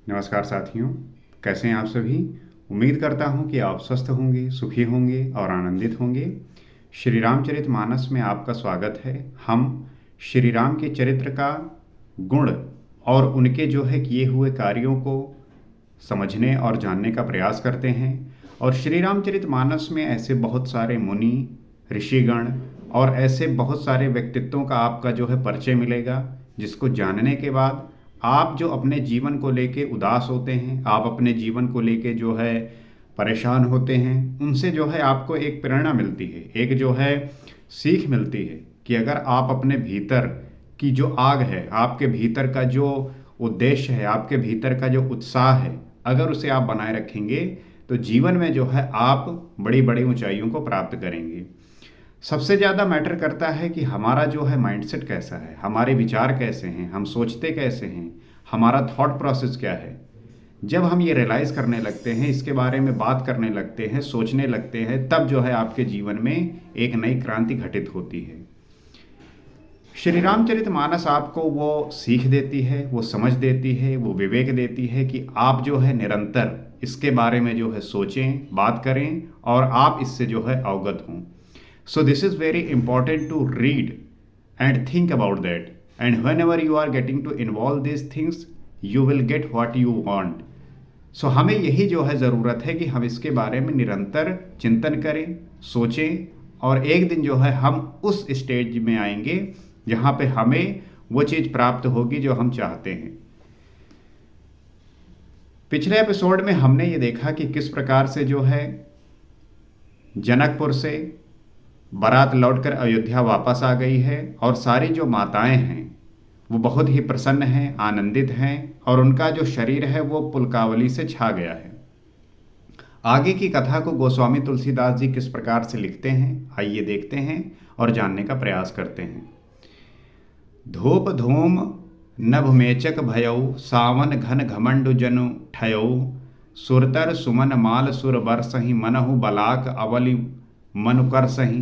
नमस्कार साथियों, कैसे हैं आप सभी। उम्मीद करता हूं कि आप स्वस्थ होंगे, सुखी होंगे और आनंदित होंगे। श्री रामचरितमानस में आपका स्वागत है। हम श्री राम के चरित्र का गुण और उनके किए हुए कार्यों को समझने और जानने का प्रयास करते हैं। और श्री रामचरितमानस में ऐसे बहुत सारे मुनि, ऋषिगण और ऐसे बहुत सारे व्यक्तित्वों का आपका परिचय मिलेगा, जिसको जानने के बाद आप जो अपने जीवन को लेके उदास होते हैं, आप अपने जीवन को लेके परेशान होते हैं, उनसे आपको एक प्रेरणा मिलती है, एक सीख मिलती है कि अगर आप अपने भीतर की जो आग है, आपके भीतर का जो उद्देश्य है, आपके भीतर का जो उत्साह है, अगर उसे आप बनाए रखेंगे तो जीवन में आप बड़ी बड़ी ऊंचाइयों को प्राप्त करेंगे। सबसे ज़्यादा मैटर करता है कि हमारा माइंडसेट कैसा है, हमारे विचार कैसे हैं, हम सोचते कैसे हैं, हमारा थॉट प्रोसेस क्या है। जब हम ये रियलाइज़ करने लगते हैं, इसके बारे में बात करने लगते हैं, सोचने लगते हैं, तब आपके जीवन में एक नई क्रांति घटित होती है। श्री रामचरितमानस आपको वो सीख देती है, वो समझ देती है, वो विवेक देती है कि आप निरंतर इसके बारे में सोचें, बात करें और आप इससे अवगत हों। So this is very important to read and think about that. And whenever you are getting to involve these things, you will get what you want. So हमें यही ज़रूरत है कि हम इसके बारे में निरंतर चिंतन करें, सोचें और एक दिन हम उस स्टेज में आएंगे जहाँ पे हमें वो चीज़ प्राप्त होगी जो हम चाहते हैं। पिछले एपिसोड में हमने ये देखा कि किस प्रकार से जनकपुर से बारात लौटकर अयोध्या वापस आ गई है और सारी जो माताएं हैं वो बहुत ही प्रसन्न हैं, आनंदित हैं और उनका जो शरीर है वो पुलकावली से छा गया है। आगे की कथा को गोस्वामी तुलसीदास जी किस प्रकार से लिखते हैं, आइए देखते हैं और जानने का प्रयास करते हैं। धूप धूम नभ मेचक भयऊ, सावन घन घमंडु जनु ठयऊ, सुरतर सुमन माल सुर बरसहि, मनहु बलाक अवलि मनुकर सही।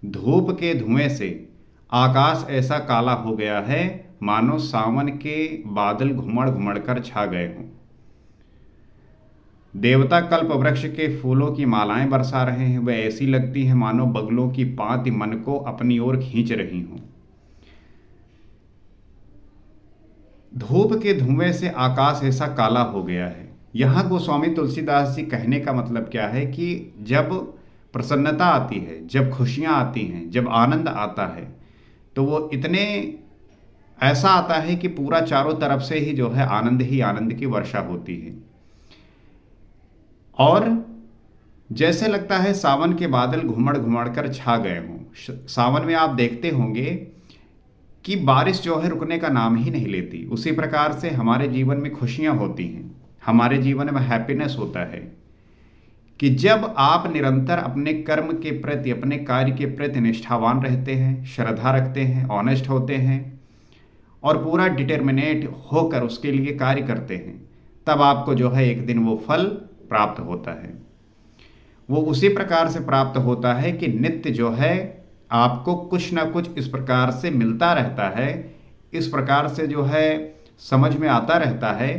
धूप के धुएं से आकाश ऐसा काला हो गया है मानो सावन के बादल घुमड़ घुमड़ कर छा गए हों। देवता कल्प वृक्ष के फूलों की मालाएं बरसा रहे हैं, वह ऐसी लगती हैं मानो बगलों की पांति मन को अपनी ओर खींच रही हों। धूप के धुएं से आकाश ऐसा काला हो गया है। यहाँ गोस्वामी तुलसीदास जी कहने का मतलब क्या है कि जब प्रसन्नता आती है, जब खुशियाँ आती हैं, जब आनंद आता है, तो वो इतने ऐसा आता है कि पूरा चारों तरफ से ही आनंद ही आनंद की वर्षा होती है। और जैसे लगता है सावन के बादल घुमड़ घुमड़ कर छा गए हों। सावन में आप देखते होंगे कि बारिश रुकने का नाम ही नहीं लेती। उसी प्रकार से हमारे जीवन में खुशियाँ होती हैं, हमारे जीवन में हैप्पीनेस होता है कि जब आप निरंतर अपने कर्म के प्रति, अपने कार्य के प्रति निष्ठावान रहते हैं, श्रद्धा रखते हैं, ऑनेस्ट होते हैं और पूरा डिटर्मिनेट होकर उसके लिए कार्य करते हैं, तब आपको एक दिन वो फल प्राप्त होता है। वो उसी प्रकार से प्राप्त होता है कि नित्य आपको कुछ ना कुछ इस प्रकार से मिलता रहता है, इस प्रकार से समझ में आता रहता है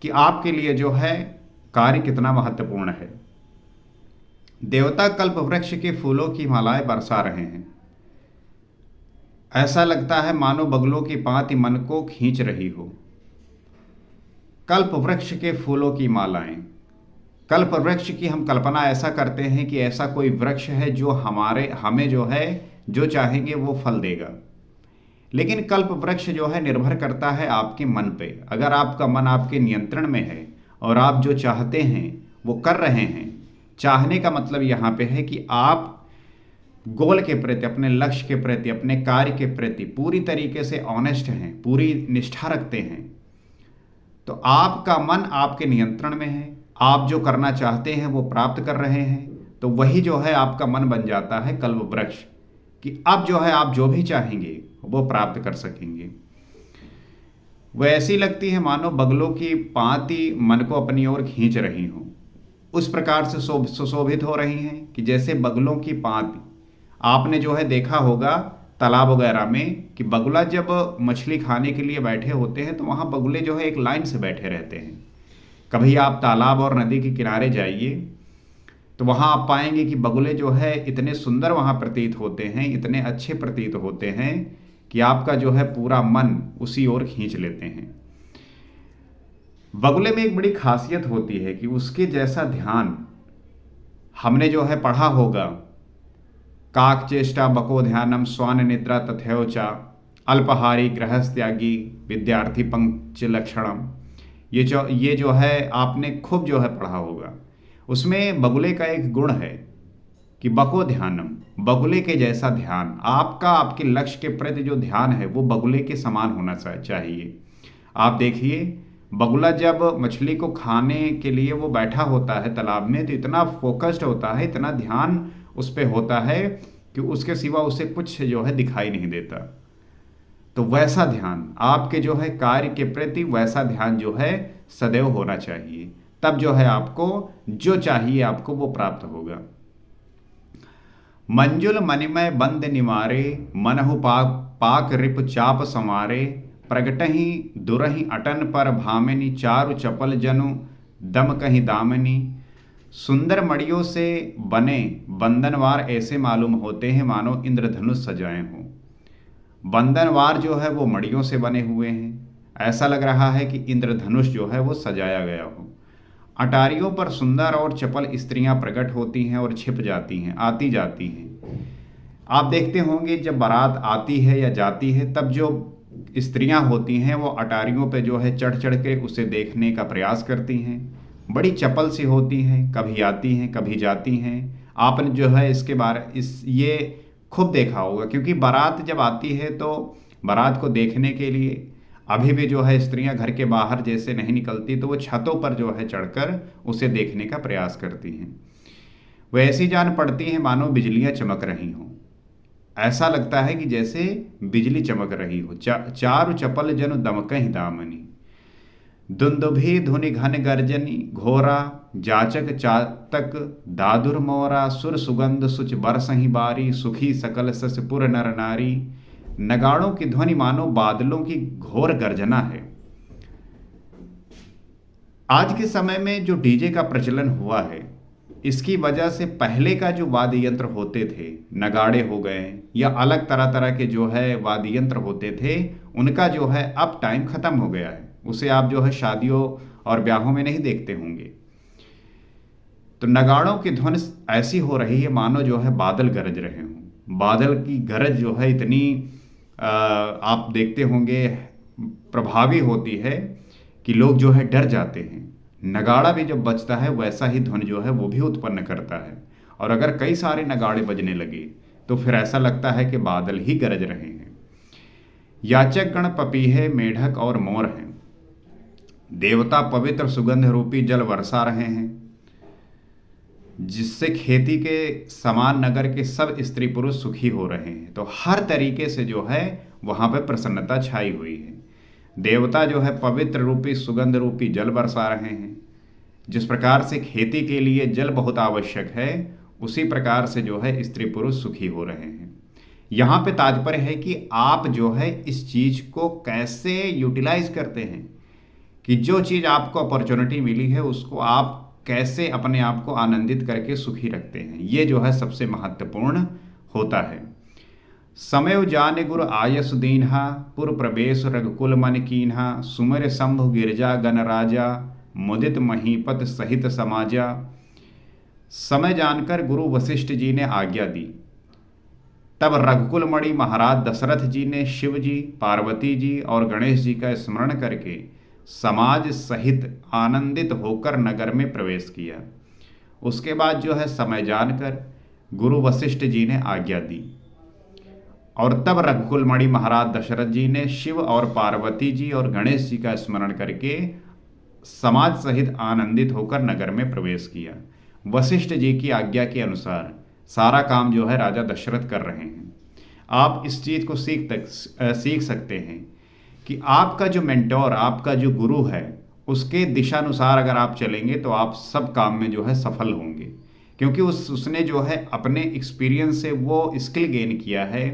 कि आपके लिए कार्य कितना महत्वपूर्ण है। देवता कल्प वृक्ष के फूलों की मालाएं बरसा रहे हैं, ऐसा लगता है मानो बगलों की पांति मन को खींच रही हो। कल्प वृक्ष के फूलों की मालाएं, कल्प वृक्ष की हम कल्पना ऐसा करते हैं कि ऐसा कोई वृक्ष है जो हमें जो चाहेंगे वो फल देगा। लेकिन कल्प वृक्ष निर्भर करता है आपके मन पे। अगर आपका मन आपके नियंत्रण में है और आप जो चाहते हैं वो कर रहे हैं, चाहने का मतलब यहाँ पे है कि आप गोल के प्रति, अपने लक्ष्य के प्रति, अपने कार्य के प्रति पूरी तरीके से ऑनेस्ट हैं, पूरी निष्ठा रखते हैं, तो आपका मन आपके नियंत्रण में है, आप जो करना चाहते हैं वो प्राप्त कर रहे हैं, तो वही आपका मन बन जाता है कल्प वृक्ष कि अब आप जो भी चाहेंगे वो प्राप्त कर सकेंगे। वह ऐसी लगती है मानो बगलों की पांति मन को अपनी ओर खींच रही हों। उस प्रकार से सुशोभित हो रही हैं कि जैसे बगलों की पांति। आपने देखा होगा तालाब वगैरह में कि बगुला जब मछली खाने के लिए बैठे होते हैं तो वहाँ बगुले जो है एक लाइन से बैठे रहते हैं। कभी आप तालाब और नदी के किनारे जाइए तो वहाँ आप पाएंगे कि बगुले जो है इतने सुंदर वहाँ प्रतीत होते हैं, इतने अच्छे प्रतीत होते हैं कि आपका जो है पूरा मन उसी ओर खींच लेते हैं। बगुले में एक बड़ी खासियत होती है कि उसके जैसा ध्यान हमने जो है पढ़ा होगा, काक चेष्टा बको ध्यानम स्वान निद्रा तथैव च अल्पहारी गृहस्थ्यागी विद्यार्थी पंच लक्षणम। ये जो है आपने खूब जो है पढ़ा होगा। उसमें बगुले का एक गुण है कि बको ध्यानम, बगुले के जैसा ध्यान, आपका आपके लक्ष्य के प्रति जो ध्यान है वो बगुले के समान होना चाहिए। आप देखिए, बगुला जब मछली को खाने के लिए वो बैठा होता है तालाब में तो इतना फोकस्ड होता है, इतना ध्यान उस पर होता है कि उसके सिवा उसे कुछ जो है दिखाई नहीं देता। तो वैसा ध्यान आपके जो है कार्य के प्रति, वैसा ध्यान जो है सदैव होना चाहिए, तब जो है आपको जो चाहिए आपको वो प्राप्त होगा। मंजुल मणिमय बंद निवारे मनहु पाक पाक रिप चाप संवारे प्रगटहि दुरहि अटन पर भामिनी चारु चपल जनु दम कहीं दामिनी। सुंदर मड़ियों से बने बंधनवार ऐसे मालूम होते हैं मानो इंद्रधनुष सजाए हों। बंधनवार जो है वो मड़ियों से बने हुए हैं, ऐसा लग रहा है कि इंद्रधनुष जो है वो सजाया गया हो। अटारियों पर सुंदर और चपल स्त्रियां प्रकट होती हैं और छिप जाती हैं, आती जाती हैं। आप देखते होंगे जब बारात आती है या जाती है तब जो स्त्रियां होती हैं वो अटारियों पे जो है चढ़ चढ़ के उसे देखने का प्रयास करती हैं। बड़ी चपल सी होती हैं, कभी आती हैं कभी जाती हैं। आपने जो है इसके बारे ये खूब देखा होगा, क्योंकि बारात जब आती है तो बारात को देखने के लिए अभी भी जो है स्त्रियां घर के बाहर जैसे नहीं निकलती, तो वो छतों पर जो है चढ़कर उसे देखने का प्रयास करती हैं। वो ऐसी जान पड़ती हैं मानो बिजलियां चमक रही हों, ऐसा लगता है कि जैसे बिजली चमक रही हो। चारु चपल जनु दमकहि दामनी दुंदुभि धुनि घन गर्जनी घोरा जाचक चातक दादुर मोरा सुर सुगंध सुच बरसहि बारी सुखी सकल सस पुर नर नारी। नगाड़ों की ध्वनि मानो बादलों की घोर गर्जना है। आज के समय में जो डीजे का प्रचलन हुआ है, इसकी वजह से पहले का जो वाद्य यंत्र होते थे, नगाड़े हो गए या अलग तरह तरह के जो है वाद्य यंत्र होते थे, उनका जो है अब टाइम खत्म हो गया है। उसे आप जो है शादियों और ब्याहों में नहीं देखते होंगे। तो नगाड़ों की ध्वनि ऐसी हो रही है मानो जो है बादल गरज रहे हों। बादल की गरज जो है इतनी आप देखते होंगे प्रभावी होती है कि लोग जो है डर जाते हैं। नगाड़ा भी जब बजता है वैसा ही ध्वनि जो है वो भी उत्पन्न करता है, और अगर कई सारे नगाड़े बजने लगे तो फिर ऐसा लगता है कि बादल ही गरज रहे हैं। याचक गण पपीहे मेढक और मोर हैं, देवता पवित्र सुगंध रूपी जल बरसा रहे हैं, जिससे खेती के समान नगर के सब स्त्री पुरुष सुखी हो रहे हैं। तो हर तरीके से जो है वहां पर प्रसन्नता छाई हुई है। देवता जो है पवित्र रूपी सुगंध रूपी जल बरसा रहे हैं। जिस प्रकार से खेती के लिए जल बहुत आवश्यक है, उसी प्रकार से जो है स्त्री पुरुष सुखी हो रहे हैं। यहाँ पे तात्पर्य है कि आप जो है इस चीज को कैसे यूटिलाइज करते हैं, कि जो चीज आपको अपॉर्चुनिटी मिली है उसको आप कैसे अपने आप को आनंदित करके सुखी रखते हैं, ये जो है सबसे महत्वपूर्ण होता है। समय जान गुरु आयस दीन्हा पुर प्रवेश रघुकुल मन कीन्हा सुमर शंभु गिरजा गण राजा मुदित महीपत सहित समाजा। समय जानकर गुरु वशिष्ठ जी ने आज्ञा दी, तब रघुकुल मणि महाराज दशरथ जी ने शिव जी, पार्वती जी और गणेश जी का स्मरण करके समाज सहित आनंदित होकर नगर में प्रवेश किया। उसके बाद जो है समय जानकर गुरु वशिष्ठ जी ने आज्ञा दी, और तब रघुकुल मणि महाराज दशरथ जी ने शिव और पार्वती जी और गणेश जी का स्मरण करके समाज सहित आनंदित होकर नगर में प्रवेश किया। वशिष्ठ जी की आज्ञा के अनुसार सारा काम जो है राजा दशरथ कर रहे हैं। आप इस चीज को सीख सकते हैं कि आपका जो मेंटोर, आपका जो गुरु है, उसके दिशानुसार अगर आप चलेंगे तो आप सब काम में जो है सफल होंगे, क्योंकि उसने जो है अपने एक्सपीरियंस से वो स्किल गेन किया है,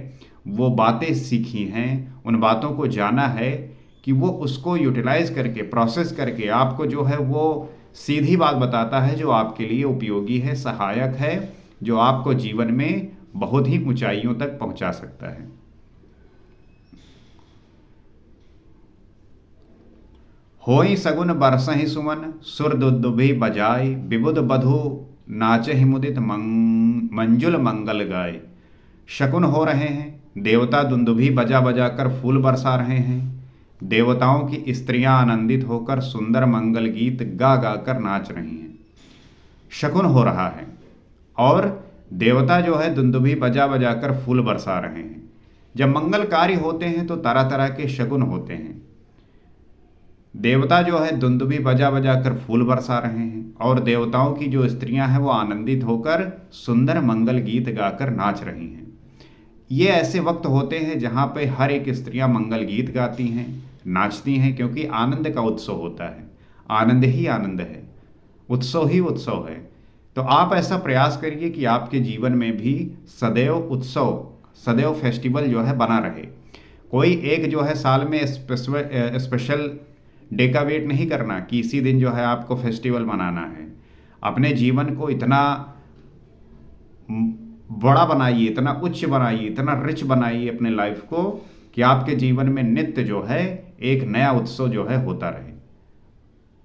वो बातें सीखी हैं, उन बातों को जाना है कि वो उसको यूटिलाइज करके, प्रोसेस करके आपको जो है वो सीधी बात बताता है जो आपके लिए उपयोगी है, सहायक है, जो आपको जीवन में बहुत ही ऊंचाइयों तक पहुंचा सकता है। होई सगुन बरसहि सुमन, सुर दुदुभि बजाय, विबुध बधु नाचहि मुदित मंजुल मंगल गाय। शकुन हो रहे हैं, देवता दुंदुभि बजा बजा कर फूल बरसा रहे हैं, देवताओं की स्त्रियां आनंदित होकर सुंदर मंगल गीत गा गा कर नाच रही हैं। शकुन हो रहा है और देवता जो है दुंदुभि बजा बजा कर फूल बरसा रहे हैं। जब मंगल कार्य होते हैं तो तरह तरह के शकुन होते हैं। देवता जो है दुंदुभि बजा बजा कर फूल बरसा रहे हैं और देवताओं की जो स्त्रियां हैं वो आनंदित होकर सुंदर मंगल गीत गाकर नाच रही हैं। ये ऐसे वक्त होते हैं जहाँ पे हर एक स्त्रियां मंगल गीत गाती हैं, नाचती हैं, क्योंकि आनंद का उत्सव होता है। आनंद ही आनंद है, उत्सव ही उत्सव है। तो आप ऐसा प्रयास करिए कि आपके जीवन में भी सदैव उत्सव, सदैव फेस्टिवल जो है बना रहे। कोई एक जो है साल में स्पेशल डे का वेट नहीं करना कि इसी दिन जो है आपको फेस्टिवल मनाना है। अपने जीवन को इतना बड़ा बनाइए, इतना उच्च बनाइए, इतना रिच बनाइए अपने लाइफ को कि आपके जीवन में नित्य जो है एक नया उत्सव जो है होता रहे।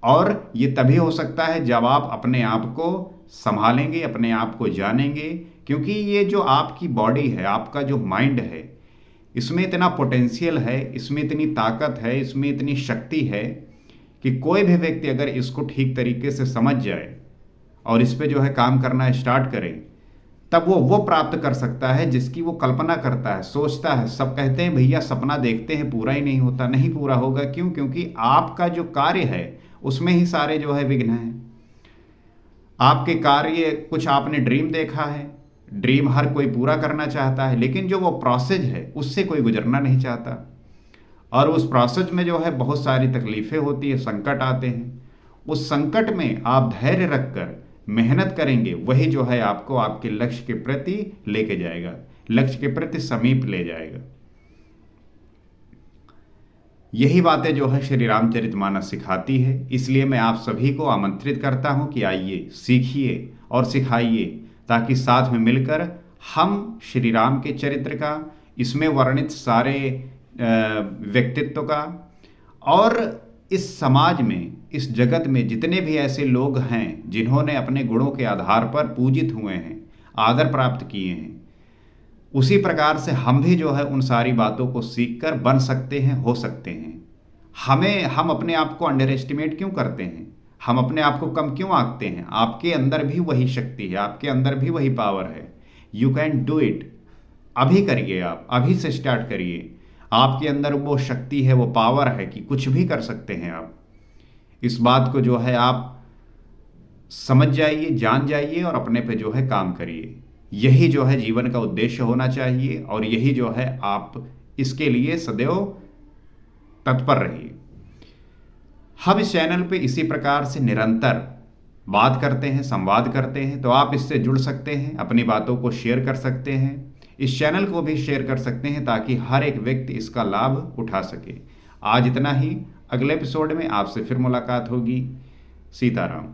और ये तभी हो सकता है जब आप अपने आप को संभालेंगे, अपने आप को जानेंगे, क्योंकि ये जो आपकी बॉडी है, आपका जो माइंड है, इसमें इतना पोटेंशियल है, इसमें इतनी ताकत है, इसमें इतनी शक्ति है कि कोई भी व्यक्ति अगर इसको ठीक तरीके से समझ जाए और इस पे जो है काम करना स्टार्ट करे, तब वो प्राप्त कर सकता है जिसकी वो कल्पना करता है, सोचता है। सब कहते हैं भैया सपना देखते हैं पूरा ही नहीं होता। नहीं पूरा होगा, क्यों? क्योंकि आपका जो कार्य है उसमें ही सारे जो है विघ्न हैं। आपके कार्य, कुछ आपने ड्रीम देखा है, ड्रीम हर कोई पूरा करना चाहता है, लेकिन जो वो प्रोसेस है उससे कोई गुजरना नहीं चाहता। और उस प्रोसेस में जो है बहुत सारी तकलीफें होती है, संकट आते हैं। उस संकट में आप धैर्य रखकर मेहनत करेंगे, वही जो है आपको आपके लक्ष्य के प्रति लेके जाएगा, लक्ष्य के प्रति समीप ले जाएगा। यही बातें जो है श्री रामचरितमानस सिखाती है। इसलिए मैं आप सभी को आमंत्रित करता हूं कि आइए, सीखिए और सिखाइए, ताकि साथ में मिलकर हम श्री राम के चरित्र का, इसमें वर्णित सारे व्यक्तित्व का, और इस समाज में, इस जगत में जितने भी ऐसे लोग हैं जिन्होंने अपने गुणों के आधार पर पूजित हुए हैं, आदर प्राप्त किए हैं, उसी प्रकार से हम भी जो है उन सारी बातों को सीखकर बन सकते हैं, हो सकते हैं। हम अपने आप को अंडर एस्टिमेट क्यों करते हैं? हम अपने आप को कम क्यों आंकते हैं? आपके अंदर भी वही शक्ति है, आपके अंदर भी वही पावर है। You can do it. अभी करिए, आप अभी से स्टार्ट करिए। आपके अंदर वो शक्ति है, वो पावर है कि कुछ भी कर सकते हैं आप। इस बात को जो है आप समझ जाइए, जान जाइए और अपने पे जो है काम करिए। यही जो है जीवन का उद्देश्य होना चाहिए और यही जो है आप इसके लिए सदैव तत्पर रहिए। हम इस चैनल पे इसी प्रकार से निरंतर बात करते हैं, संवाद करते हैं, तो आप इससे जुड़ सकते हैं, अपनी बातों को शेयर कर सकते हैं, इस चैनल को भी शेयर कर सकते हैं, ताकि हर एक व्यक्ति इसका लाभ उठा सके। आज इतना ही। अगले एपिसोड में आपसे फिर मुलाकात होगी। सीताराम।